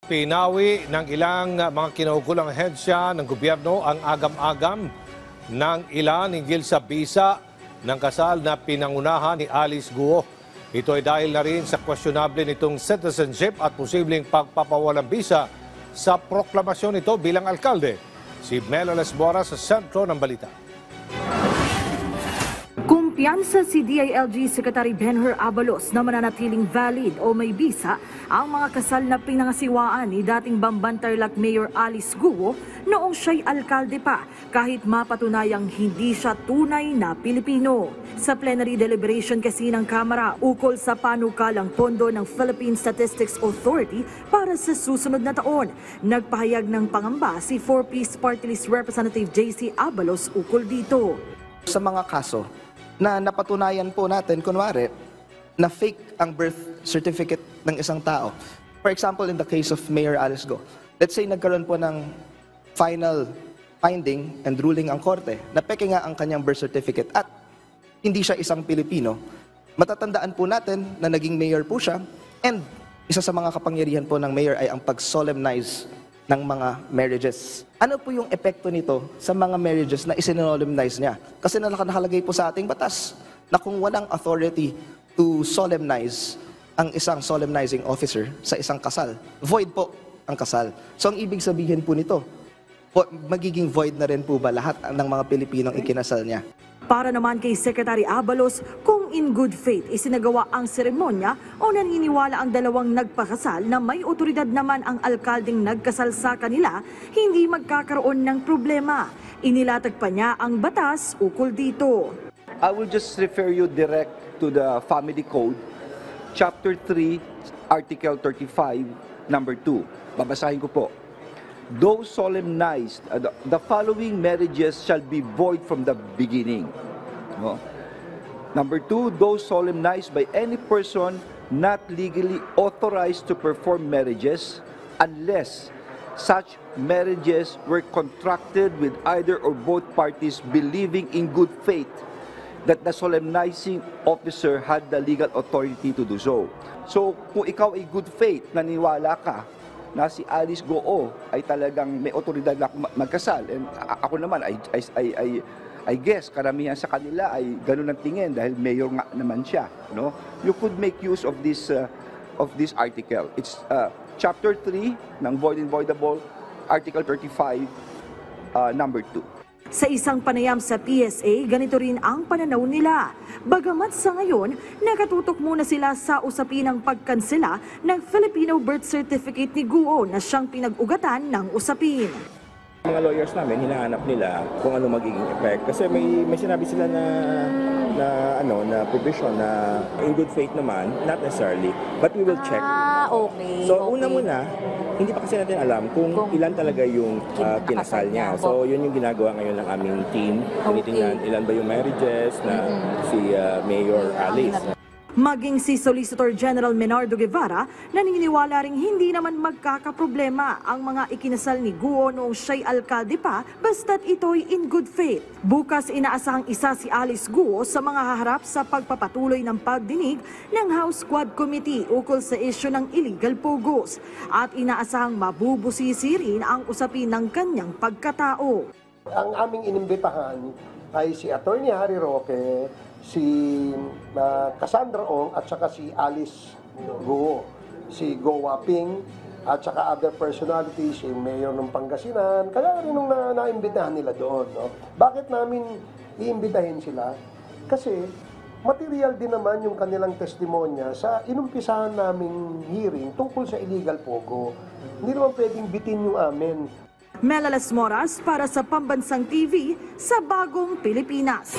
Pinawi ng ilang mga kinaukulang ahensya ng gobyerno ang agam-agam ng ilan hinggil sa bisa ng kasal na pinangunahan ni Alice Guo. Ito ay dahil na rin sa questionable nitong citizenship at posibleng pagpapawalang bisa sa proklamasyon nito bilang alkalde. Si Melo Lesbora sa sentro ng balita. Kumpiyansa si DILG Secretary Benher Abalos na mananatiling valid o may bisa ang mga kasal na pinangasiwaan ni dating Bamban-Tarlac Mayor Alice Guo noong siya'y alkalde pa kahit mapatunayang hindi siya tunay na Pilipino. Sa plenary deliberation kasi ng Kamara ukol sa panukalang pondo ng Philippine Statistics Authority para sa susunod na taon, nagpahayag ng pangamba si 4-piece Party List Representative JC Abalos ukol dito. Sa mga kaso na napatunayan po natin, kunwari, na fake ang birth certificate ng isang tao. For example, in the case of Mayor Alice Guo, let's say nagkaroon po ng final finding and ruling ang korte na peke nga ang kanyang birth certificate at hindi siya isang Pilipino. Matatandaan po natin na naging mayor po siya and isa sa mga kapangyarihan po ng mayor ay ang pag-solemnize ng mga marriages. Ano po yung epekto nito sa mga marriages na isinsolemnize niya? Kasi nakalagay po sa ating batas na kung walang authority to solemnize ang isang solemnizing officer sa isang kasal, void po ang kasal. So ang ibig sabihin po nito, magiging void na rin po ba lahat ng mga Pilipinong ikinasal niya? Para naman kay Secretary Abalos, kung in good faith isinagawa ang seremonya o naniniwala ang dalawang nagpakasal na may otoridad naman ang alkaldeng nagkasal sa kanila, hindi magkakaroon ng problema. Inilatag pa niya ang batas ukol dito. I will just refer you direct to the Family Code, Chapter 3, Article 35, Number 2. Babasahin ko po. Those solemnized, the following marriages shall be void from the beginning. No? Number 2, those solemnized by any person not legally authorized to perform marriages unless such marriages were contracted with either or both parties believing in good faith that the solemnizing officer had the legal authority to do so. So, kung ikaw ay good faith, naniwala ka na si Alice Guo ay talagang may otoridad na magkasal. And ako naman, I guess, karamihan sa kanila ay ganun ang tingin dahil mayor nga naman siya. No? You could make use of this article. It's Chapter 3 ng Void and Voidable, Article 35, Number 2. Sa isang panayam sa PSA, ganito rin ang pananaw nila. Bagamat sa ngayon, nakatutok muna sila sa usapin ng pagkansela ng Filipino birth certificate ni Guo na siyang pinag-ugatan ng usapin. Mga lawyers namin, hinahanap nila kung ano magiging effect. Kasi may sinabi sila na provision na in good faith naman, not necessarily, but we will check. Okay. So una muna, hindi pa kasi natin alam kung ilan talaga yung kinasal niya. So yun yung ginagawa ngayon ng aming team. Tinitingnan ilan ba yung marriages na si Mayor Alice. Maging si Solicitor General Menardo Guevara, naniniwala ring hindi naman magkakaproblema ang mga ikinasal ni Guo noong siya'y alkalde pa basta't ito'y in good faith. Bukas inaasahang isa si Alice Guo sa mga haharap sa pagpapatuloy ng pagdinig ng House Quad Committee ukol sa isyu ng illegal pogos at inaasahang mabubusisi rin ang usapin ng kanyang pagkatao. Ang aming inimbitahan ay si Attorney Harry Roque, si Cassandra Ong at saka si Alice Guo, si Go Waping at saka other personalities, si Mayor ng Pangasinan, kaya rin nung naimbitahan nila doon. No? Bakit namin iimbitahin sila? Kasi material din naman yung kanilang testimonya sa inumpisahan naming hearing tungkol sa illegal pogo. Hindi naman pwedeng bitin yung amin. Mela Las Moras para sa Pambansang TV sa Bagong Pilipinas.